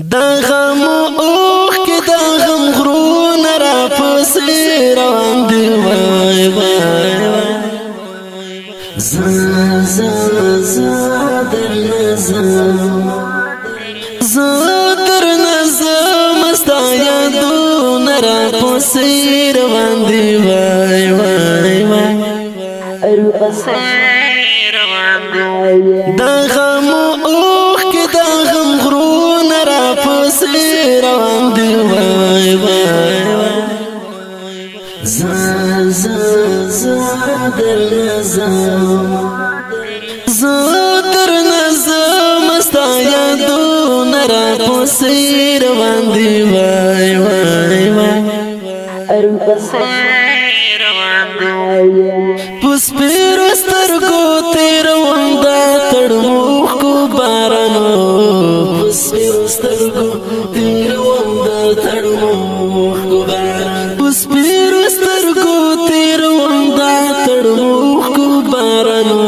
دا غم اوخ کی دا غم غرون را پسی روان دی وای وای زا زا زا در نظام در نظام استا یادون را پسی روان دی وای وای وای دا غم اوخ کی دا غم غرون را پسی روان دی وای وای زا زا زا در نظام در نظام استا یادون را پسی روان دی وای وای وای پس پیر سترگو تیر وندا تڑموخ کو بارانو پس پیر سترگو تیر وندا تڑموخ کو بارانو پس پیر سترگو تیر وندا تڑموخ کو بارانو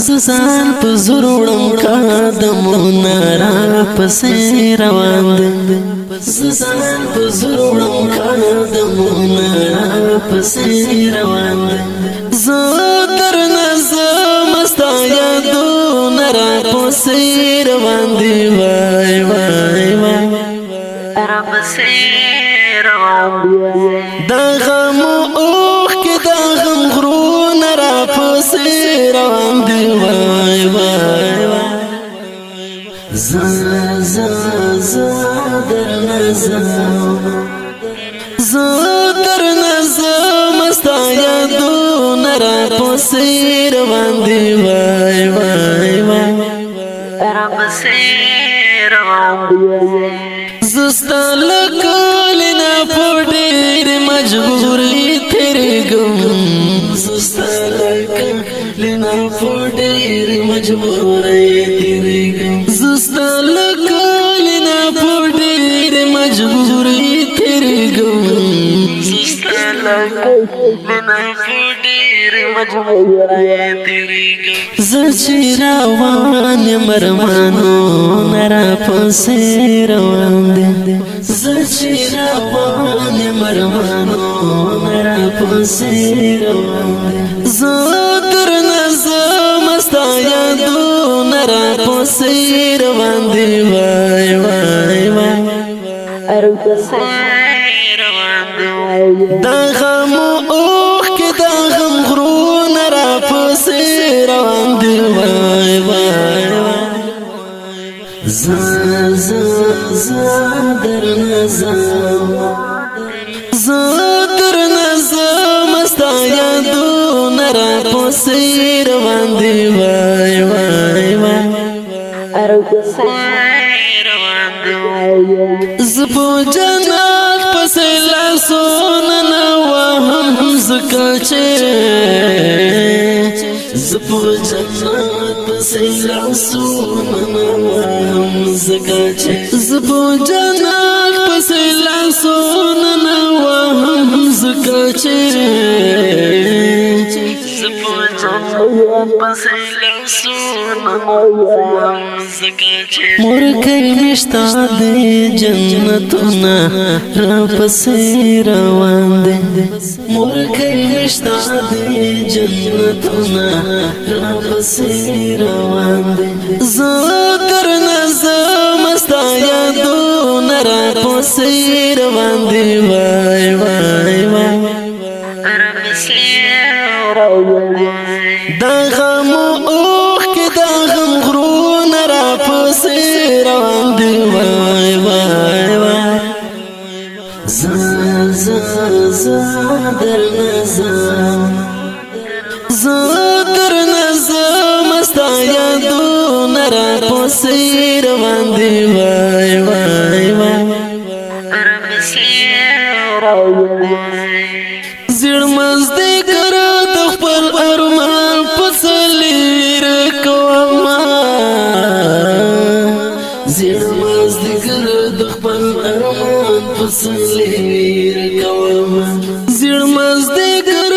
زسان په زروړم قدمونه را پسې روان دي زسان په زروړم قدمونه را پسې روان دي زه در نظم استا یادونه را پسې روان دي وای وای وای را پسې روان دي دا غم اوخ کی دا غم غرونه را پسې روان دی وای وای زا زا زا در نظام در نظام استا یادون را پسې روان دی وای وای وای را پسې روان دی زستا لکلنا پډېر مجبورې تیرګم زستا لکلنا پډېر مجبورې تیرګم زستا لکلنا پډېر مجبورې تیرګم زستا لکلنا پډېر مجبورې تیرګم زچې روان مرمانو نرا پسې روان دي زچې روان مرمانو نرا پسې روان دي زه در نظم استا یادون را پسې روان دي وای وای وای دا غم اوخ کی دا غم غرونه را پسې روان دي وای وای زا زا زا در نظام در نظام استا یادون را پسې روان دي وای وای وای زپو جنات پسې لاسونه نوهم زکه چې زپو جنات پسې لاسونه نوهم زکه چې زپو جنات پسې لاسونه نوهم زکه چې زپو جنات پسې لاسونه نوهم زکه چې مرکې نشتا دې جنتونه را پسې روان دي مرکې نشتا دې جنتونه را پسې روان دي زه در نظم استا یادونه را پسې روان دي وای وای وای دا غم اوخ کی دا غم غرونه را پسې روان دي وای وای وای زا زا زا در نظام در نظام استا یادون را پسې روان دي وای وای وای زړه مزدې کړ د خپل ارمان پسلیر کوما زړه مزدې کړ د خپل ارمان پسلیر کوما زړه مزدې کړ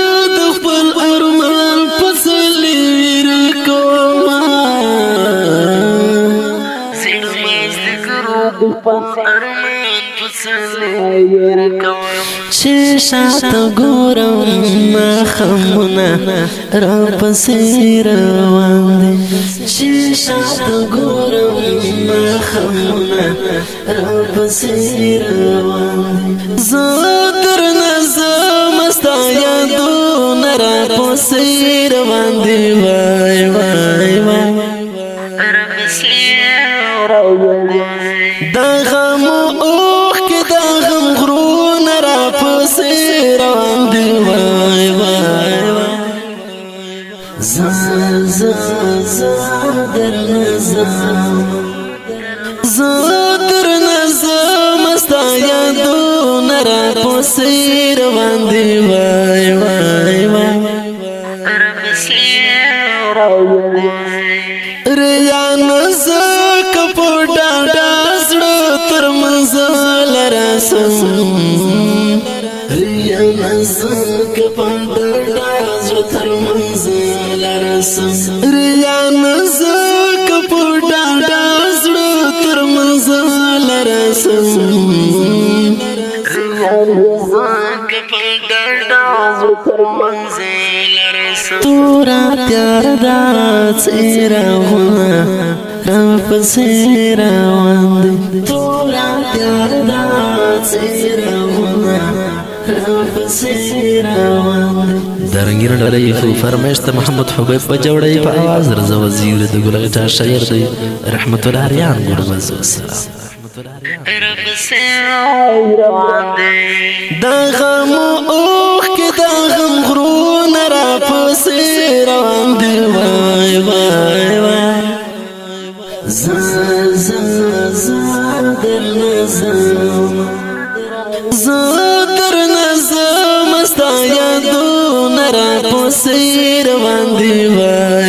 ارمان پسلیر کوم چې شاته ګورم خمونه را پسې روان دي چې شاته ګورم خمونه را پسې روان دي زه درنه زم ستا یادونه را پسې روان دي وای وای وای را پسې روان دي دا غم اوخ کې دا غم غرونه را پسې روان دي وای وای وای زه درنه زم ستا یادونه را پسې روان دي وای وای وای را پسې روان دي ریان زک په ډاډه زړه تر منزل رسم ریان زک په ډاډه زړه تر منزل رسم ریان زک په ډاډه زړه تر منزل رسم ریان زک په ډاډه زړه تر منزل رسم تورا تیار دا څراغونه را پسې روان دي تورا تیار دا څراغونه را پسې روان دي درنګیر لري خو فرمایشت محمد حبیب په جوړی په आवाज رضا وزیر د ګلغټا شاعر دی رحمت الله ریان ګورمز والسلام را پسې روان دي دا غم اوخ کې دا غم غرونه را پسې روان دي وای وای وای درنه زم ستا یادونه را پسې روان دي وای